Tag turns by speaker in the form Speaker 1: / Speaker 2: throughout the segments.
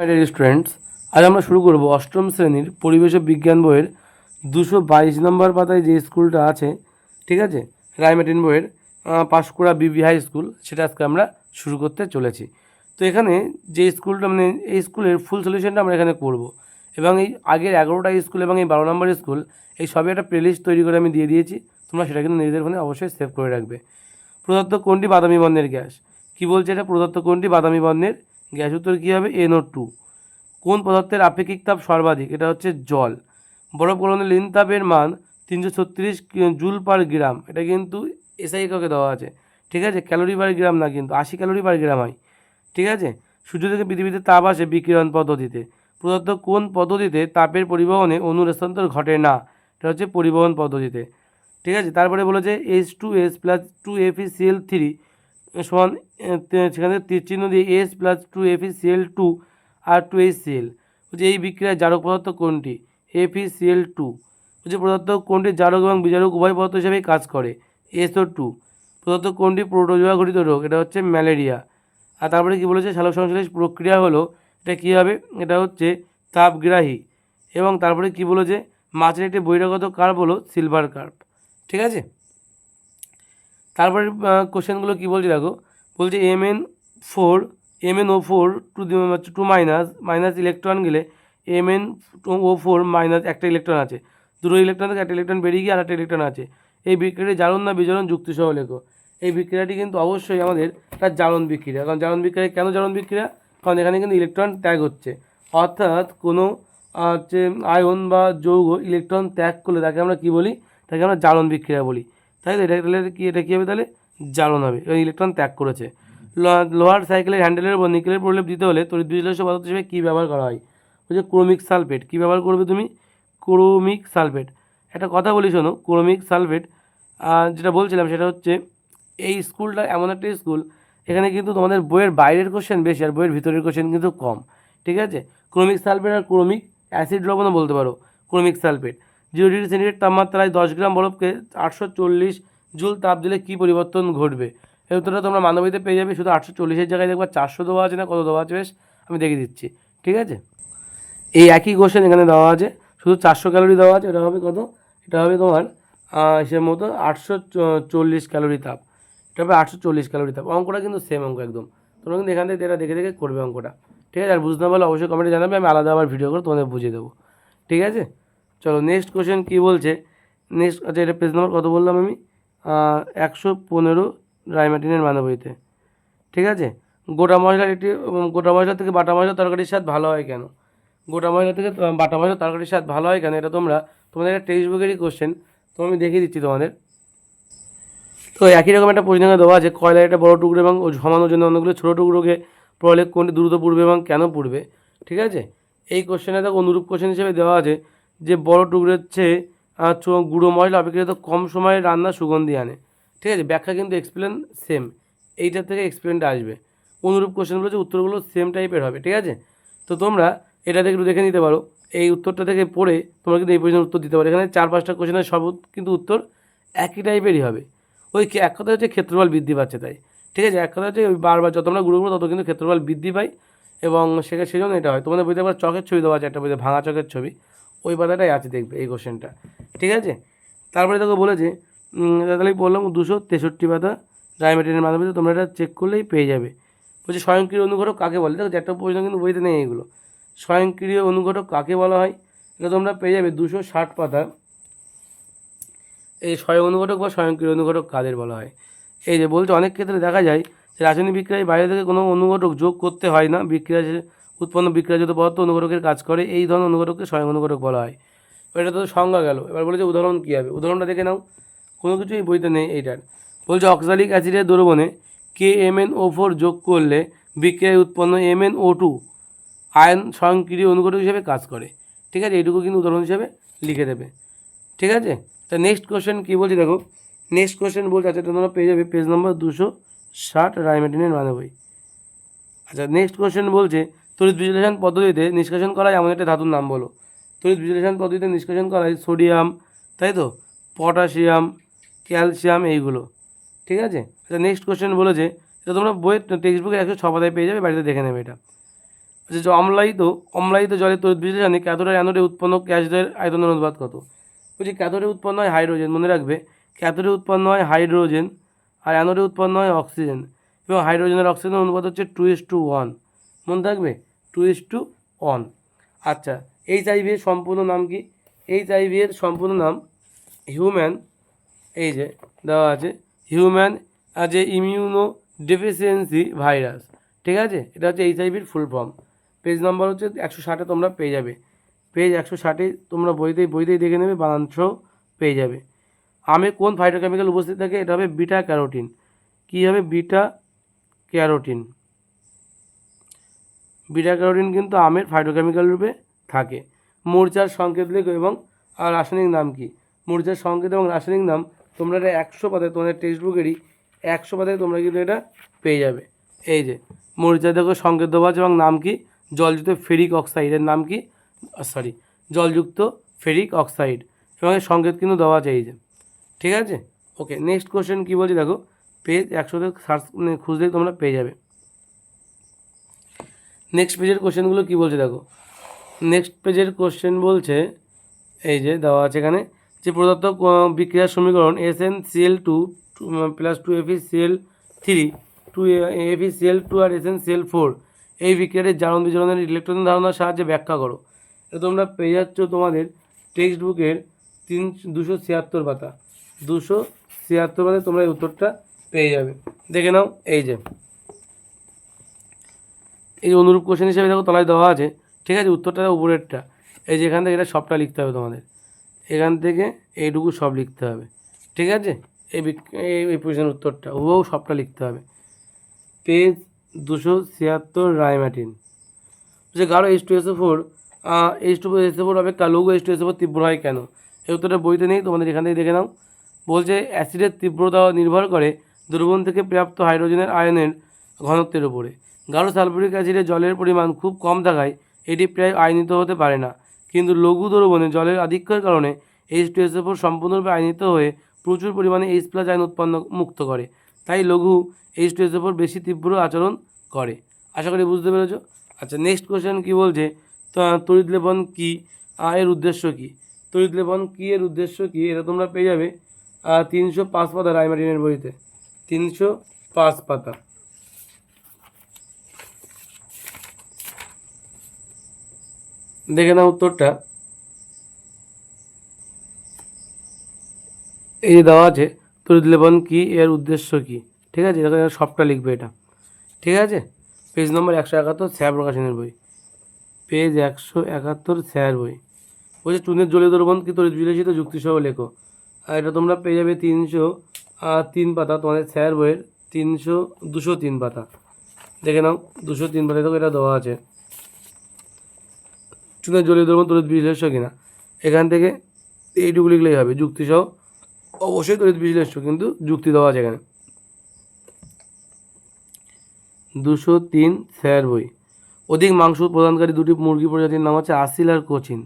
Speaker 1: Students, আজ আমরা শুরু করব অষ্টম শ্রেণীর পরিবেশ ও বিজ্ঞান বইয়ের 222 নম্বর পাতায় যে স্কুলটা আছে, ঠিক আছে, রায়মার্টিন বইয়ের পাঁশকুড়া বিবি হাই স্কুল, সেটা আজকে আমরা শুরু করতে চলেছি। তো এখানে যে স্কুলটা মানে এই স্কুলের ফুল সলিউশনটা আমরা এখানে করব, এবং এই আগের 11টা স্কুল এবং এই 12 নম্বর স্কুল এই সবই একটা প্লেলিস্ট তৈরি করে আমি দিয়ে দিয়েছি। তোমরা সেটা কিন্তু নিজেদের ফোনে অবশ্যই সেভ করে রাখবে। প্রদত্ত কোনটি বাদামি বর্ণের গ্যাস? কি বলছে এটা? প্রদত্ত কোনটি বাদামি বর্ণের গ্যাস? উত্তর কী হবে? NO2। কোন পদার্থের আপেক্ষিক তাপ সর্বাধিক? এটা হচ্ছে জল। বরফ গলনের লিন তাপের মান 336 জুল পার গ্রাম। এটা কিন্তু এসআই এককে দেওয়া আছে, ঠিক আছে, ক্যালোরি পার গ্রাম না, কিন্তু 80 ক্যালোরি পার গ্রাম হয়, ঠিক আছে। সূর্য থেকে পৃথিবীতে তাপ আসে বিকিরণ পদ্ধতিতে। প্রদত্ত কোন পদ্ধতিতে তাপের পরিবহনে অণুর স্থানান্তর ঘটে না? এটা হচ্ছে পরিবহন পদ্ধতিতে, ঠিক আছে। তারপরে বলেছে H2S প্লাস 2FeCl3 সমান, সেখানে তীর চিহ্ন দিয়ে S প্লাস 2FeCl2 আর 2HCl। বলছে এই বিক্রিয়ায় জারক পদার্থ কোনটি? FeCl2। বলছে প্রদত্ত কোনটি জারক এবং বিজারক উভয় পদার্থ হিসেবে কাজ করে? SO2। প্রদত্ত কোনটি প্রোটোজোয়া ঘটিত রোগ? এটা হচ্ছে ম্যালেরিয়া। আর তারপরে কি বলেছে? সালোক সংশ্লেষ প্রক্রিয়া হলো, এটা কী হবে? এটা হচ্ছে তাপগ্রাহী। এবং তারপরে কি বলেছে? মাছের একটি বহিরাগত কার্প হলো সিলভার কার্প, ঠিক আছে। তারপরে কোশ্চেনগুলো কী বলছে দেখো। বলছে MnO4 টু মাইনাস ইলেকট্রন গেলে MnO4 মাইনাস একটা ইলেকট্রন আছে, দুটো ইলেকট্রন থেকে একটা ইলেকট্রন বেরিয়ে গিয়ে আর একটা ইলেকট্রন আছে। এই বিক্রিয়াটি জারণ না বিজারণ যুক্তিসহ লেখো। এই বিক্রিয়াটি কিন্তু অবশ্যই আমাদের তার জারণ বিক্রিয়া। কারণ জারণ বিক্রিয়া কেন জারণ বিক্রিয়া? কারণ এখানে কিন্তু ইলেকট্রন ত্যাগ হচ্ছে, অর্থাৎ কোনো হচ্ছে আয়ন বা যৌগ ইলেকট্রন ত্যাগ করলে তাকে আমরা কী বলি? তাকে আমরা জারণ বিক্রিয়া বলি, তাই তো। এটা তাহলে কি, এটা কী হবে তাহলে? জারণ হবে, ইলেকট্রন ত্যাগ করেছে। লোহার সাইকেলের হ্যান্ডেলের উপর নিকেলের প্রলেপ দিতে হলে তড়িৎ বিশ্লেষ্য পদার্থ হিসেবে কী ব্যবহার করা হয়? বলছে ক্রোমিক সালফেট। কী ব্যবহার করবে তুমি? Chromic sulphate. একটা কথা বলি শোনো, ক্রোমিক সালফেট যেটা বলছিলাম সেটা হচ্ছে এই স্কুলটা এমন একটা স্কুল, এখানে কিন্তু তোমাদের বইয়ের বাইরের কোশ্চেন বেশি আর বইয়ের ভিতরের কোশ্চেন কিন্তু কম, ঠিক আছে। ক্রোমিক সালফেট আর ক্রোমিক অ্যাসিড লবণও বলতে পারো। ক্রোমিক সালফেট 0 ডিগ্রি সেন্টিগ্রেড তাপমাত্রায় 10 গ্রাম বরফকে 840 জুল তাপ দিলে কী পরিবর্তন ঘটবে? এই উত্তরটা তোমরা মানবীতে পেয়ে যাবে। শুধু 840-এর জায়গায় দেখবা 400 দেওয়া আছে না, কত দেওয়া আছে বেশ আমি দেখিয়ে দিচ্ছি, ঠিক আছে। এই একই কোশ্চেন এখানে দেওয়া আছে, শুধু 400 ক্যালোরি দেওয়া আছে। এটা হবে কত? এটা হবে তোমার হিসেব মতো 840 ক্যালোরি তাপ। এটা হবে 840 ক্যালোরি তাপ। অঙ্কটা কিন্তু সেম অঙ্ক একদম। তোমরা কিন্তু এখান থেকে এটা দেখে দেখে করবে অঙ্কটা, ঠিক আছে। আর বুঝতে না পারলে অবশ্যই কমেন্টে জানাবে, আমি আলাদা আবার ভিডিও করে তোমাদের বুঝিয়ে দেবো, ঠিক আছে। চলো নেক্সট কোশ্চেন কী বলছে। নেক্সট, আচ্ছা এটা পেজ নাম্বার কত বললাম আমি? 115 রায়মার্টিনের মানবইতে, ঠিক আছে। গোটা মশলা থেকে বাটা মশলা তরকারির স্বাদ ভালো হয় কেন? গোটা মশলা থেকে বাটা মশলা তরকারির স্বাদ ভালো হয় কেন? এটা তোমাদের একটা টেক্সট বুকেরই কোশ্চেন, তো আমি দেখিয়ে দিচ্ছি তোমাদের। তো একই রকম একটা প্রশ্ন দেওয়া আছে, কয়লার একটা বড় টুকরো এবং সমানোর জন্য অনেকগুলো ছোটো টুকরোকে প্রলেপ কোনটি দ্রুত পুড়বে এবং কেন পুড়বে, ঠিক আছে। এই কোশ্চেনে দেখো অনুরূপ কোশ্চেন হিসেবে দেওয়া আছে যে বড় টুকরোর চেয়ে গুঁড়ো মশলা অপেক্ষাকৃত কম সময়ে রান্না সুগন্ধি আনে, ঠিক আছে। ব্যাখ্যা কিন্তু এক্সপ্লেন সেম, এইটার থেকে এক্সপ্লেনটা আসবে। অনুরূপ কোশ্চেনগুলো যে উত্তরগুলো সেম টাইপের হবে, ঠিক আছে। তো তোমরা এটা থেকে একটু দেখে নিতে পারো। এই উত্তরটা থেকে পড়ে তোমরা কিন্তু এই প্রশ্নের উত্তর দিতে পারো। এখানে 4-5টা কোশ্চেনের সব কিন্তু উত্তর একই টাইপেরই হবে। ওই এক কথা হচ্ছে ক্ষেত্রফল বৃদ্ধি পাচ্ছে তাই, ঠিক আছে। এক কথা হচ্ছে ওই বারবার যত আমরা গুঁড়ো তত কিন্তু ক্ষেত্রফল বৃদ্ধি পায়, এবং সেই জন্য এটা হয়। তোমাদের বইতে আবার চকের ছবি দেওয়া আছে, একটা বইতে ভাঙা চকের ছবি, ওই পাতাটাই আছে দেখবে এই কোশ্চেনটা, ঠিক আছে। তারপরে দেখো বলেছে, তাহলে বললাম 263 পাতা রায়মার্টিনের মাধ্যমে, তোমরা এটা চেক করলেই পেয়ে যাবে। বলছে স্বয়ংক্রিয় অনুঘটক কাকে বলে? দেখো একটা প্রশ্ন কিন্তু বইতে নেই এগুলো। স্বয়ংক্রিয় অনুঘটক কাকে বলা হয়? এটা তোমরা পেয়ে যাবে 260 পাতা। এই স্বয়ং অনুঘটক বা স্বয়ংক্রিয় অনুঘটক কাদের বলা হয়? এই যে বলছে অনেক ক্ষেত্রে দেখা যায় যে রাসায়নিক বিক্রিয়ায় বাইরে থেকে কোনো অনুঘটক যোগ করতে হয় না, বিক্রিয়া উৎপন্ন বিক্রিয়াজাত পদার্থ অনুঘটকের কাজ করে, এই ধরনের অনুঘটককে স্বয়ং অনুঘটক বলা হয়। এটা তো সংজ্ঞা গেল। এবার বলেছে উদাহরণ কী হবে? উদাহরণটা দেখে নাও, কোনো কিছুই বইতে নেই এইটার। বলছে অক্সালিক অ্যাসিডের দ্রবণে KMnO4 যোগ করলে বিক্রিয়ায় উৎপন্ন MnO2 আয়ন স্বয়ংক্রিয় অনুঘটক হিসেবে কাজ করে, ঠিক আছে। এইটুকু কিন্তু উদাহরণ হিসেবে লিখে দেবে, ঠিক আছে। তা নেক্সট কোশ্চেন কী বলছি দেখো। নেক্সট কোশ্চেন বলছে, আচ্ছা তোমরা পেয়ে যাবে পেজ নম্বর 260 রায়মার্টিনের মানে বই। আচ্ছা নেক্সট কোশ্চেন বলছে তড়িৎ বিশ্লেষণ পদ্ধতিতে নিষ্কাশন করা এমন একটা ধাতুর নাম বলো। তড়িৎ বিশ্লেষণ পদ্ধতিতে নিষ্কাশন করা হয় সোডিয়াম, তাই তো, পটাশিয়াম, ক্যালসিয়াম, এইগুলো, ঠিক আছে। আচ্ছা নেক্সট কোশ্চেন বলেছে, এটা তোমরা বইয়ের টেক্সট বুকে 106 পাতায় পেয়ে যাবে, বাড়িতে দেখে নেবে এটা। যে অম্লায়িত জলে তড়িৎ বিশ্লেষণে ক্যাথোড আর অ্যানোডে উৎপন্ন গ্যাসের আয়তনের অনুপাত কত? বলছি ক্যাথোডে উৎপন্ন হয় হাইড্রোজেন, মনে রাখবে ক্যাথোডে উৎপন্ন হয় হাইড্রোজেন আর অ্যানোডে উৎপন্ন হয় অক্সিজেন, এবং হাইড্রোজেন আর অক্সিজেনের অনুপাত হচ্ছে 2:1, মনে থাকবে 2:1। আচ্ছা, HIV এর সম্পূর্ণ নাম কি? HIV এর সম্পূর্ণ নাম হিউম্যান, এই যে দেওয়া আছে human as a immuno deficiency virus, ঠিক আছে, এটা হচ্ছে HIVর ফুল ফর্ম। পেজ নাম্বার হচ্ছে 160 তোমরা পেয়ে যাবে, পেজ 160 তোমরা বইতেই দেখে নেবে, বানানসহ পেয়ে যাবে। আমে কোন ফাইটোকেমিক্যাল উপস্থিত থাকে? এটা হবে বিটা ক্যারোটিন। কী হবে? Beta carotene. বিটা ক্যারোটিন কিন্তু আমের ফাইটোকেমিক্যাল রূপে থাকে। মূর্ছার সংকেত লেখো এবং রাসায়নিক নাম কি? মূর্ছার সংকেত এবং রাসায়নিক নাম তোমরা এটা 100 পাতায়, তোমাদের টেক্সট বুকেরই 100 পাতায় তোমরা কিন্তু এটা পেয়ে যাবে। এই যে মূর্ছা দেখো সংকেত দেওয়া আছে এবং নাম কি? জলযুক্ত ফেরিক অক্সাইডের নাম কি? জলযুক্ত ফেরিক অক্সাইড, এবং এর সংকেত কিন্তু দেওয়া আছে এই যে, ঠিক আছে। ওকে, নেক্সট কোশ্চেন কী বলছি দেখো, পেজ 100তে সার্চ খুঁজলেই তোমরা পেয়ে যাবে। নেক্সট পেজের কোশ্চেনগুলো কী বলছে দেখো, নেক্সট পেজের কোশ্চেন বলছে এই যে দেওয়া আছে এখানে, যে প্রদত্ত বিক্রিয়ার সমীকরণ SnCl2 + 2FeCl3 2FeCl2 আর SnCl4 এই বিক্রিয়াটির জারণ বিজারণের ইলেকট্রন ধারণার সাহায্যে ব্যাখ্যা করো। এটা তোমরা পেয়ে যাচ্ছ তোমাদের টেক্সট বুকের 276 পাতা, 276 পাতায় তোমরা এই উত্তরটা পেয়ে যাবে, দেখে নাও। এই অনুরূপ কোশ্চেন হিসেবে দেখো তলায় দেওয়া আছে, ঠিক আছে, উত্তরটা উপরেরটা, এই যে এখান থেকে এটা সবটা লিখতে হবে তোমাদের, এখান থেকে এইটুকু সব লিখতে হবে, ঠিক আছে। এই কোশ্চেনের উত্তরটা হুবহু সবটা লিখতে হবে। পেজ 276 রায়মার্টিন, যে গাঢ় H2SO4 H2SO4 অপেক্ষা লঘু H2SO4 তীব্র হয় কেন? এই উত্তরটা বইতে নেই, তোমাদের এখান থেকে দেখে নাও। বলছে অ্যাসিডের তীব্রতা নির্ভর করে দ্রবণ থেকে প্রাপ্ত হাইড্রোজেনের আয়নের ঘনত্বের উপরে। গাঢ় সালফিউরিক অ্যাসিডে জলের পরিমাণ খুব কম থাকায় এটি প্রায় আয়নিত হতে পারে না, কিন্তু লঘু দ্রবণে জলের আধিক্যের কারণে H2SO4 সম্পূর্ণরূপে আয়নিত হয়ে প্রচুর পরিমাণে H+ আয়ন মুক্ত করে, তাই লঘু H2SO4 বেশি তীব্র আচরণ করে। আশা করি বুঝতে পেরেছো। আচ্ছা, নেক্সট কোশ্চেন কী বলছে, তড়িৎ লেপন কী, এর উদ্দেশ্য কী? তড়িৎ লেপন কী, এর উদ্দেশ্য কী? এটা তোমরা পেয়ে যাবে 305 পাতা রায়মার্টিনের বইতে, 305 পাতা। দেখে নাও উত্তরটা, এই যে দেওয়া আছে তড়িৎ লেপন কী, এর উদ্দেশ্য কী, ঠিক আছে, এটা সবটা লিখবে এটা, ঠিক আছে। পেজ নম্বর 171 স্যার প্রকাশনের বই, পেজ 171 স্যার বই। বলছে চুনের জলীয় দ্রবণ কি তড়িৎ বিশ্লেষিত যুক্তিসহ লেখো। আর এটা তোমরা পেয়ে যাবে 303 পাতা তোমাদের স্যার বইয়ের, 203 পাতা, দেখে নাও 203 পাতায় তো এটা দেওয়া আছে চুনের জলীয় দ্রবণ তড়িৎ বিশ্লেষ্য কিনা। এখান থেকে এইটুকু লিখলেই হবে, যুক্তিসহ অবশ্যই তড়িৎ বিশ্লেষ্য, কিন্তু যুক্তি দেওয়া আছে এখানে। 203 স্যার বই। অধিক মাংস প্রদানকারী দুটি মুরগি প্রজাতির নাম হচ্ছে আসিল আর কোচিন।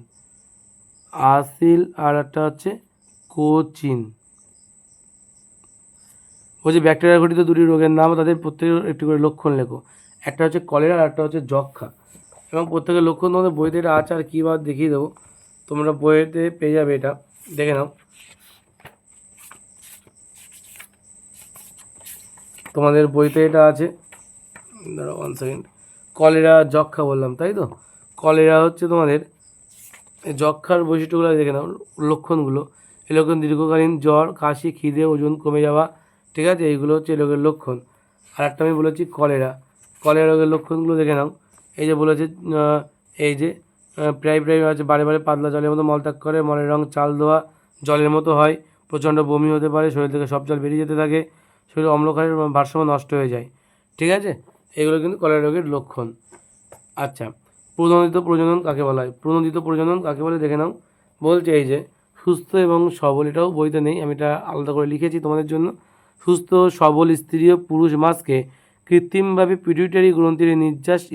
Speaker 1: আসিল আর একটা হচ্ছে কোচিন। বলছে ব্যাকটেরিয়া ঘটিত দুটি রোগের নাম, তাদের প্রত্যেকের একটি করে লক্ষণ লেখো। একটা হচ্ছে কলেরা আর একটা হচ্ছে যক্ষা, এবং প্রত্যেকের লক্ষণ তোমাদের বইতে এটা আছে, আর কী বার দেখিয়ে দেবো, তোমরা বইতে পেয়ে যাবে, এটা দেখে নাও। তোমাদের বইতে এটা আছে, দাঁড়াও 1 সেকেন্ড। কলেরা যক্ষা বললাম তাই তো, কলেরা হচ্ছে তোমাদের যক্ষার বৈশিষ্ট্যগুলো দেখে নাও, লক্ষণগুলো। এই লক্ষণ দীর্ঘকালীন জ্বর, কাশি, খিদে, ওজন কমে যাওয়া, ঠিক আছে, এইগুলো হচ্ছে এই রোগের লক্ষণ। আর একটা আমি বলেছি কলেরা রোগের লক্ষণগুলো দেখে নাও। এই যে বলেছে এই যে প্রায় আছে বারে বারে পাতলা জলের মতো মলত্যাগ করে, মলের রং চাল দেওয়া জলের মতো হয়, প্রচণ্ড বমি হতে পারে, শরীর থেকে সব জল বেরিয়ে যেতে থাকে, শরীরে অম্লক্ষারের ভারসাম্য নষ্ট হয়ে যায়, ঠিক আছে, এগুলো কিন্তু কলেরা রোগের লক্ষণ। আচ্ছা, প্রণোদিত প্রজনন কাকে বলা হয়? প্রণোদিত প্রজনন কাকে বলে দেখে নাও। বলছে এই যে সুস্থ এবং সবল, এটাও বইতে নেই, আমি এটা আলাদা করে লিখেছি তোমাদের জন্য। সুস্থ সবল স্ত্রী ও পুরুষ মাছকে কৃত্রিমভাবে পিটুইটারি গ্রন্থির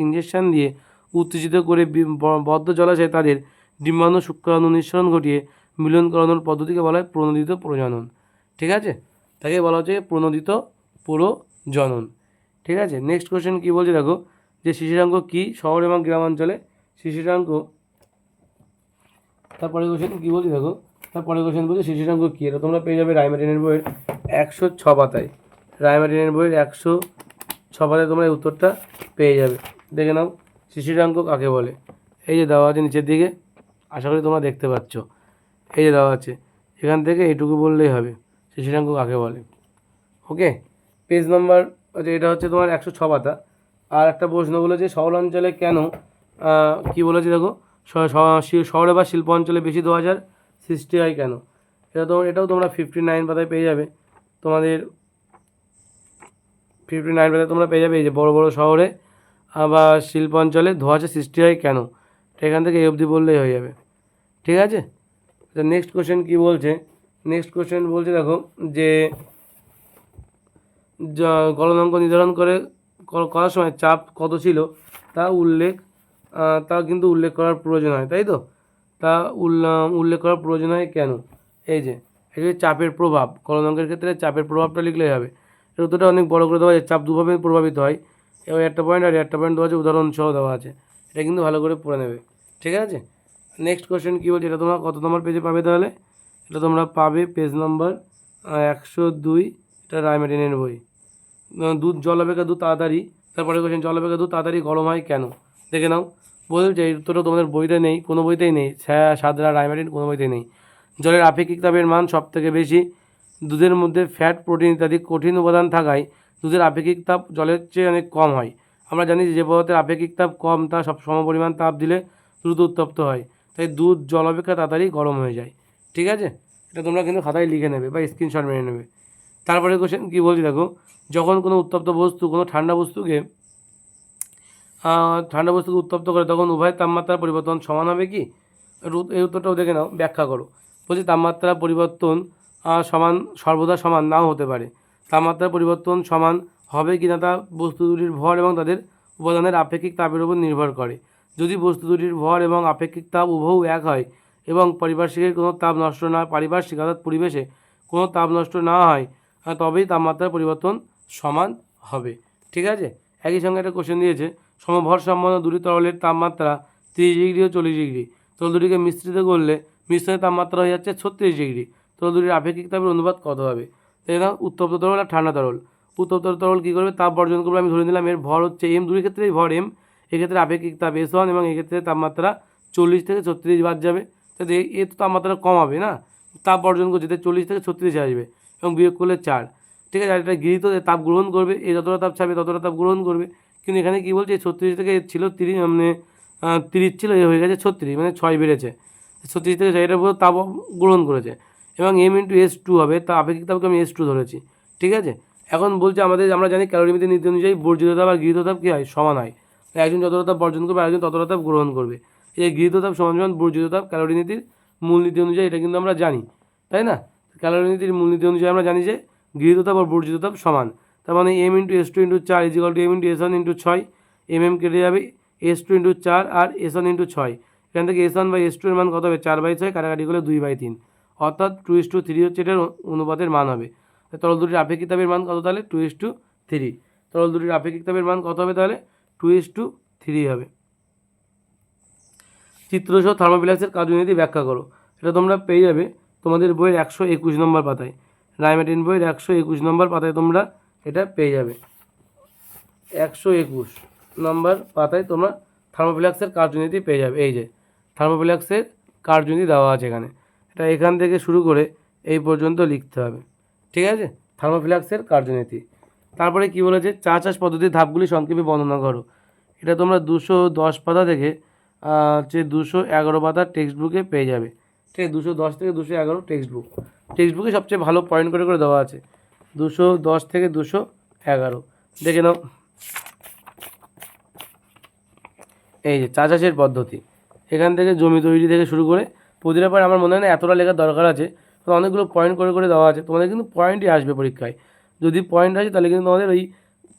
Speaker 1: ইঞ্জেকশন দিয়ে উত্তেজিত করে বদ্ধ জলাশয়ে তাদের ডিম্বাণু শুক্রাণু নিঃসরণ ঘটিয়ে মিলন করানোর পদ্ধতিকে বলা হয় প্রণোদিত প্রজনন, ঠিক আছে, তাকে বলা হচ্ছে প্রণোদিত প্রজনন, ঠিক আছে। নেক্সট কোশ্চেন কী বলছে দেখো, যে শিশিরাঙ্ক কী শহর এবং গ্রামাঞ্চলে শিশিরাঙ্ক। তারপরে কোশ্চেন কী বলছি দেখো, তারপরে কোশ্চেন বলছে শিশিরাঙ্ক কী, এটা তোমরা পেয়ে যাবে রায়মার্টিনের বইয়ের 106 পাতায়। রায়মার্টিনের বইয়ের 106 পাতায় তোমরা এই উত্তরটা পেয়ে যাবে। দেখে নাও শিশিরাঙ্ক কাকে বলে। এই যে দেওয়া আছে নিচের দিকে, আশা করি তোমরা দেখতে পাচ্ছ, এই যে দেওয়া আছে, এখান থেকে এইটুকু বললেই হবে শিশিরাঙ্ক কাকে বলে। ওকে, পেজ নাম্বার আচ্ছা এটা হচ্ছে তোমার 106 পাতা। আর একটা প্রশ্ন বলেছে শহরাঞ্চলে কেন, কী বলেছে দেখো, শহরে বা শিল্প অঞ্চলে বেশি 2000 সৃষ্টি হয় কেন। এটাও তোমরা 59 পাতায় পেয়ে যাবে। তোমাদের 59 পাতায় তোমরা পেয়ে যাবে এই যে বড় বড় শহরে বা শিল্প অঞ্চলে ধোঁয়াশা সৃষ্টি হয় কেন। এখান থেকে এই অবধি বললেই হয়ে যাবে। ঠিক আছে, নেক্সট কোশ্চেন কী বলছে, নেক্সট কোশ্চেন বলছে দেখো যে গলনাঙ্ক নির্ধারণ করার সময় চাপ কত ছিল তা কিন্তু উল্লেখ করার প্রয়োজন হয়, তাই তো। তা উল্লেখ করার প্রয়োজন হয় কেন। এই যে চাপের প্রভাব, গলনাঙ্কের ক্ষেত্রে চাপের প্রভাবটা লিখলেই হবে। এর উত্তরটা অনেক বড় করে দেওয়া হয়, চাপ দুভাবে প্রভাবিত হয়, এবার একটা পয়েন্ট আর একটা পয়েন্ট দেওয়া আছে, উদাহরণ সহ দেওয়া আছে, এটা কিন্তু ভালো করে পড়ে নেবে। ঠিক আছে, নেক্সট কোশ্চেন কী বলছে, এটা তোমরা কত নম্বর পেজে পাবে তাহলে, এটা তোমরা পাবে পেজ নাম্বার 102, এটা রায়মার্টিনের বই। দুধ জল অপেক্ষা দুধ তাড়াতাড়ি, তারপরে কোশ্চেন জল অপেক্ষা দুধ তাড়াতাড়ি গরম হয় কেন। দেখে নাও, বলছে এই উত্তরটা তোমাদের বইতে নেই, কোনো বইতেই নেই, সাদরা রায়মার্টিন কোনো বইতেই নেই। জলের আপেক্ষিক তাপের মান সব থেকে বেশি, দুধের মধ্যে ফ্যাট প্রোটিন ইত্যাদি কঠিন উপাদান থাকায় দুধের আপেক্ষিক তাপ জলের চেয়ে অনেক কম হয়। আমরা জানি যে পদার্থের আপেক্ষিক তাপ কম তা সব সমপরিমাণ তাপ দিলে দ্রুত উত্তপ্ত হয়, তাই দুধ জল অপেক্ষা তাড়াতাড়ি গরম হয়ে যায়। ঠিক আছে, এটা তোমরা কিন্তু খাতায় লিখে নেবে বা স্ক্রিনশট মেরে নেবে। তারপরে কোশ্চেন কী বলছি দেখো, যখন কোনো উত্তপ্ত বস্তু কোনো ঠান্ডা বস্তুকে উত্তপ্ত করে তখন উভয় তাপমাত্রার পরিবর্তন সমান হবে কি। এই উত্তরটাও দেখে নাও, ব্যাখ্যা করো। বলছি তাপমাত্রা পরিবর্তন সর্বদা সমান নাও হতে পারে। তাপমাত্রার পরিবর্তন সমান হবে কি না তা বস্তু দুটির ভর এবং তাদের উপাদানের আপেক্ষিক তাপের উপর নির্ভর করে। যদি বস্তু দুটির ভর এবং আপেক্ষিক তাপ উভয় এক হয় এবং পারিপার্শ্বিকের কোনো তাপ নষ্ট না পারিপার্শ্বিক অর্থাৎ পরিবেশে কোনো তাপ নষ্ট না হয়, তবেই তাপমাত্রার পরিবর্তন সমান হবে। ঠিক আছে, একই সঙ্গে একটা কোশ্চেন দিয়েছে, সমভর সম্পন্ন দুটি তরলের তাপমাত্রা 30 ডিগ্রি ও 40 ডিগ্রি, তরল দুটিকে মিশ্রিত করলে মিশ্রণের তাপমাত্রা হয়ে যাচ্ছে 36 ডিগ্রি, তরল দুটির আপেক্ষিক তাপের অনুপাত কত হবে। তাই না, উত্তপ্ত তরল আর ঠান্ডা তরল। উত্তপ্ত তরল কী করবে, তাপ বর্জন করবে। আমি ধরে নিলাম এর ভর হচ্ছে এম, দুই ক্ষেত্রেই ভর এম, এক্ষেত্রে আপেক্ষিক তাপ S1 এবং এক্ষেত্রে তাপমাত্রা 40 থেকে 36 বাদ যাবে, তাতে এ তো তাপমাত্রা কম হবে না, তাপ বর্জন করছে, তাই 40 থেকে 36 আসবে এবং বিয়োগ করলে 4। ঠিক আছে, আর এটা গৃহীত তাপ গ্রহণ করবে, এই যতটা তাপ ছাড়বে ততটা তাপ গ্রহণ করবে। কিন্তু এখানে কী বলছে 36 থেকে ছিল 30, মানে 30 ছিল, এ হয়ে গেছে 36, মানে 6 বেড়েছে, 36 থেকে 6 এটার উপর তাপ গ্রহণ করেছে এবং M × S2 হবে, তা আপেক্ষিক তাপকে আমি S2 ধরেছি। ঠিক আছে, এখন বলছে আমরা জানি ক্যালোরিমিতির নীতি অনুযায়ী বর্জিত তাপ আর গৃহীত তাপ কী হয়, সমান হয়। একজন যতটা তাপ বর্জন করবে আরেকজন ততটা তাপ গ্রহণ করবে। এই গৃহীত তাপ সমান সমান বর্জিত তাপ, ক্যালোরি নীতির মূলনীতি অনুযায়ী এটা কিন্তু আমরা জানি, তাই না। ক্যালোরি নীতির মূলনীতি অনুযায়ী আমরা জানি যে গৃহীত তাপ আর বর্জিত তাপ সমান, তার মানে M × S2 × 4 = M × S1 × 6, কেটে যাবে, S2 × 4 আর S1 × 6, এখান থেকে S1 বা S2 এর মান কত হবে, 4/6, কাটাকাটি করলে 2/3, অর্থাৎ 2:3 হচ্ছে এটার অনুপাতের মান হবে। তরল দুটির আপেক্ষিক তাপের মান কত তাহলে 2:3, তরল দুটির আপেক্ষিক তাপের মান কত হবে তাহলে 2:3 হবে। চিত্রসহ থার্মোফিলাক্সের কার্যনীতি ব্যাখ্যা করো, এটা তোমরা পেয়ে যাবে তোমাদের বইয়ের 121 নম্বর পাতায়। রায়মার্টিন বইয়ের 121 নম্বর পাতায় তোমরা এটা পেয়ে যাবে। 121 নম্বর পাতায় তোমরা থার্মোফিলাক্সের কার্যনীতি পেয়ে যাবে। এই যে থার্মোফিলাক্সের কার্যনীতি দেওয়া আছে এখানে, এটা এখান থেকে শুরু করে এই পর্যন্ত লিখতে হবে। ঠিক আছে, থার্মোফিলাক্সের কার্যনীতি। তারপরে কি বলেছে, চা চাষ পদ্ধতির ধাপগুলি সংক্ষেপে বর্ণনা করো, এটা তোমরা 210 পাতা থেকে 211 পাতার টেক্সট বুকে পেয়ে যাবে। ঠিক আছে, 210 থেকে 211 টেক্সট বুকে সবচেয়ে ভালো পয়েন্ট করে করে দেওয়া আছে, 210 থেকে 211 দেখে নাও। এই যে চা চাষের পদ্ধতি, এখান থেকে জমি তৈরি থেকে শুরু করে প্রতিটা পয়েন্ট আমার মনে হয় না এতটা লেখার দরকার আছে, তো অনেকগুলো পয়েন্ট করে করে দেওয়া আছে। তোমাদের কিন্তু পয়েন্টই আসবে পরীক্ষায়, যদি পয়েন্ট আসে তাহলে কিন্তু তোমাদের ওই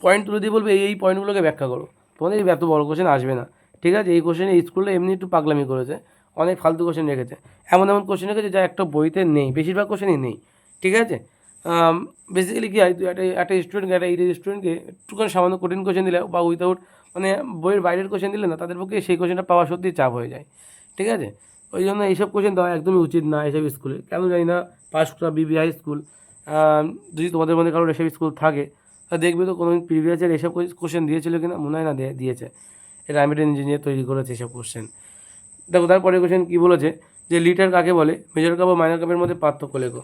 Speaker 1: পয়েন্ট তুলে দিয়ে বলবে এই পয়েন্টগুলোকে ব্যাখ্যা করো, তোমাদের এত বড় কোশ্চেন আসবে না। ঠিক আছে, এই কোশ্চেনে স্কুলে এমনি একটু পাগলামি করেছে, অনেক ফালতু কোশ্চেন রেখেছে, এমন কোশ্চেন রেখেছে যা একটা বইতে নেই, বেশিরভাগ কোশ্চেনই নেই। ঠিক আছে, বেসিক্যালি কী হয়, তুই একটা স্টুডেন্টকে একটা স্টুডেন্টকে একটুখানি সামান্য কঠিন কোশ্চেন দিলে বা উইথাউট মানে বইয়ের বাইরের কোশ্চেন দিলে না তাদের পক্ষে সেই কোশ্চেনটা পাওয়া সত্যিই চাপ হয়ে যায়, ঠিক আছে? ওই জন্য এইসব কোশ্চেন দেওয়া একদমই উচিত না এইসব স্কুলে। কেন জানি না পাঁশকুড়া বিবি হাই স্কুল, যদি তোমাদের মধ্যে কারোর এসব স্কুল থাকে তা দেখবে তো কোনো প্রিভিয়াস ইয়ার এসব কোশ্চেন দিয়েছিল কি না, মনে হয় না দিয়েছে। এটা রাইমেটেড ইঞ্জিনিয়ার তৈরি করেছে এসব কোশ্চেন। দেখো তারপরে কোশ্চেন কী বলেছে যে লিটার কাকে বলে, মেজর কাপ ও মাইনর কাপের মধ্যে পার্থক্য লেখো।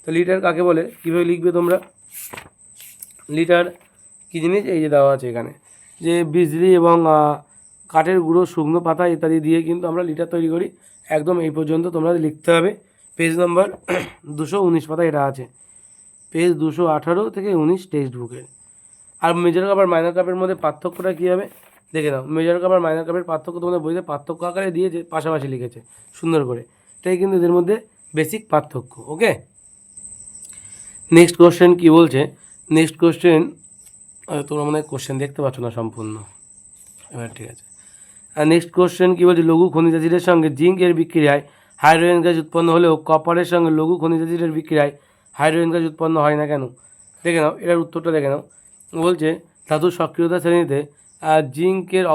Speaker 1: তো লিটার কাকে বলে কীভাবে লিখবে তোমরা? লিটার কী জিনিস, এই যে দেওয়া আছে এখানে যে বিজলি এবং কাঠের গুঁড়ো, শুকনো পাতা ইত্যাদি দিয়ে কিন্তু আমরা লিটার তৈরি করি। একদম এই পর্যন্ত তোমরা লিখতে হবে। পেজ নাম্বার 219 পাতা এটা আছে, পেজ 218 থেকে 19 টেক্সট বুকের। আর মেজর কাপ আর মাইনর কাপের মধ্যে পার্থক্যটা কী হবে দেখে নাও। মেজর কাপ আর মাইনর কাপের পার্থক্য তোমাদের বইতে পার্থক্য আকারে দিয়েছে, পাশাপাশি লিখেছে সুন্দর করে। এটাই কিন্তু এদের মধ্যে বেসিক পার্থক্য। ওকে, নেক্সট কোশ্চেন কী বলছে? নেক্সট কোশ্চেন, তোমরা মনে হয় কোশ্চেন দেখতে পাচ্ছ না সম্পূর্ণ, এবার ঠিক আছে। আর নেক্সট কোশ্চেন কী বলছে, লঘু খনিজ অ্যাসিডের সঙ্গে জিঙ্কের বিক্রিয়ায় হাইড্রোজেন গ্যাস উৎপন্ন হলেও কপারের সঙ্গে লঘু খনিজ অ্যাসিডের বিক্রিয়ায় হাইড্রোজেন গ্যাস উৎপন্ন হয় না কেন? দেখে নাও, এটার উত্তরটা দেখে নাও। বলছে ধাতুর সক্রিয়তা শ্রেণীতে জিঙ্কের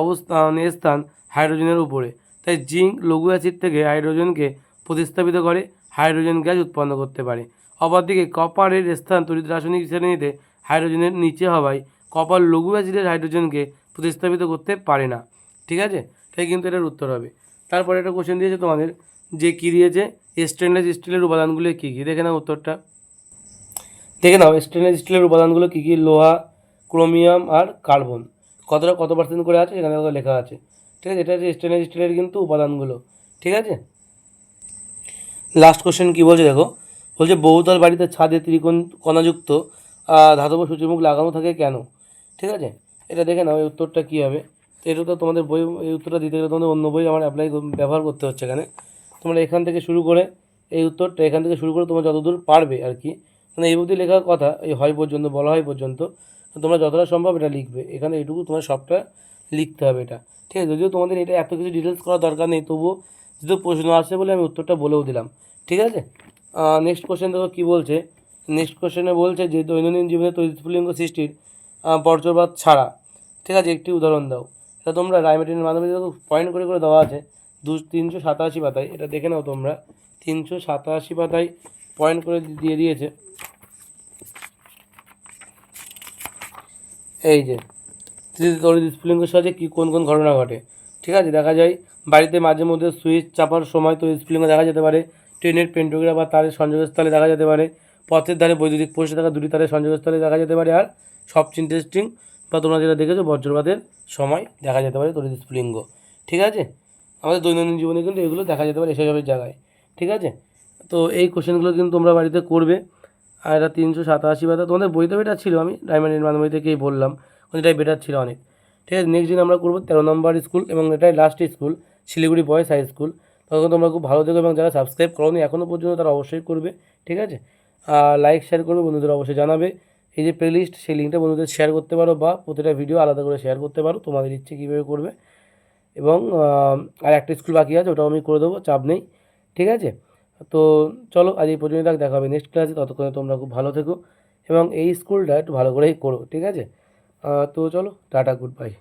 Speaker 1: স্থান হাইড্রোজেনের উপরে, তাই জিঙ্ক লঘু অ্যাসিড থেকে হাইড্রোজেনকে প্রতিস্থাপিত করে হাইড্রোজেন গ্যাস উৎপন্ন করতে পারে। অপরদিকে কপারের স্থান তড়িৎ রাসায়নিক শ্রেণীতে হাইড্রোজেনের নিচে হওয়ায় কপার লঘু অ্যাসিডের হাইড্রোজেনকে প্রতিস্থাপিত করতে পারে না, ঠিক আছে? তাই কিন্তু এটার উত্তর হবে। তারপরে একটা কোশ্চেন দিয়েছে তোমাদের যে কী দিয়েছে, স্টেনলেস স্টিলের উপাদানগুলো কী কী, দেখে নাও উত্তরটা। দেখে নাও স্টেনলেস স্টিলের উপাদানগুলো কী কী, লোহা, ক্রোমিয়াম আর কার্বন। কত পার্সেন্ট করে আছে এখানে লেখা আছে, ঠিক আছে? এটা হচ্ছে স্টেনলেস স্টিলের কিন্তু উপাদানগুলো, ঠিক আছে? লাস্ট কোশ্চেন কী বলছে দেখো, বলছে বহুতল বাড়িতে ছাদে ত্রিকোণ কণাযুক্ত ধাতব সূর্যমুখ লাগানো থাকে কেন? ঠিক আছে, এটা দেখে নাও এই উত্তরটা কী হবে। তো এটা তো তোমাদের বই, এই উত্তরটা দিতে গেলে তোমাদের অন্য বই আমার ব্যবহার করতে হচ্ছে এখানে। তোমরা এখান থেকে শুরু করে এই উত্তরটা এখান থেকে শুরু করে তোমরা যতদূর পারবে আর কি, মানে এই অবধি লেখার কথা, এই হয় পর্যন্ত বলা হয় পর্যন্ত তোমরা যতটা সম্ভব এটা লিখবে। এখানে এইটুকু তোমার সবটা লিখতে হবে এটা, ঠিক আছে? যদিও তোমাদের এটা এত কিছু ডিটেলস করার দরকার নেই, তবুও যেহেতু প্রশ্ন আসছে বলে আমি উত্তরটা বলেও দিলাম, ঠিক আছে? নেক্সট কোশ্চেন দেখো কী বলছে। নেক্সট কোশ্চেনে বলছে যে দৈনন্দিন জীবনে তড়িৎ স্ফুলিঙ্গ সৃষ্টির বর্জ্যপাত ছাড়া, ঠিক আছে, একটি উদাহরণ দাও। এটা তোমরা রাইমেটিনের মাধ্যমে পয়েন্ট করে করে দেওয়া আছে 387 পাতায়, এটা দেখে নাও তোমরা। 387 পাতায় পয়েন্ট করে দিয়ে দিয়েছে। এই যে তড়িৎ স্ফুলিঙ্গের সাহায্যে কী কোন কোন ঘটনা ঘটে, ঠিক আছে? দেখা যায় বাড়িতে মাঝে মধ্যে সুইচ চাপার সময় তড়িৎ স্ফুলিঙ্গ দেখা যেতে পারে, ট্রেনের পেন্টোগ্রাফ বা তারের সংযোগস্থলে দেখা যেতে পারে, পথের ধারে বৈদ্যুতিক পোস্টে থাকা দুটি তারের সংযোগস্থলে দেখা যেতে পারে, আর সবচেয়ে ইন্টারেস্টিং বা তোমরা যেটা দেখেছো বজ্রপাতের সময় দেখা যেতে পারে তড়িৎ স্ফুলিঙ্গ, ঠিক আছে? আমাদের দৈনন্দিন জীবনে কিন্তু এগুলো দেখা যেতে পারে এসবের জায়গায়, ঠিক আছে? তো এই কোশ্চেনগুলো কিন্তু তোমরা বাড়িতে করবে। আর এটা 387 পাতা, তোমাদের বইতে বেটার ছিল, আমি ডায়মন্ডের মাধ্যমে থেকেই বললাম, এটাই বেটার ছিল অনেক, ঠিক আছে? নেক্সট দিন আমরা করবো 13 নম্বর স্কুল, এবং এটাই last school, Siliguri boys high school. তখন তোমরা খুব ভালো থেকো, এবং যারা সাবস্ক্রাইব করোনি এখনও পর্যন্ত তারা অবশ্যই করবে, ঠিক আছে? লাইক শেয়ার করবে, বন্ধুদের অবশ্যই জানাবে। এই যে প্লেলিস্ট, সেই লিঙ্কটা বন্ধুদের শেয়ার করতে পারো, বা প্রতিটা ভিডিও আলাদা করে শেয়ার করতে পারো, তোমাদের ইচ্ছে কীভাবে করবে। এবং আর একটা স্কুল বাকি আছে, ওটাও আমি করে দেবো, চাপ নেই, ঠিক আছে? তো চলো আজ এই পর্যন্ত, দেখা হবে নেক্সট ক্লাসে। ততক্ষণে তোমরা খুব ভালো থেকো, এবং এই স্কুলটা একটু ভালো করেই করো, ঠিক আছে? তো চলো, টাটা, গুড বাই।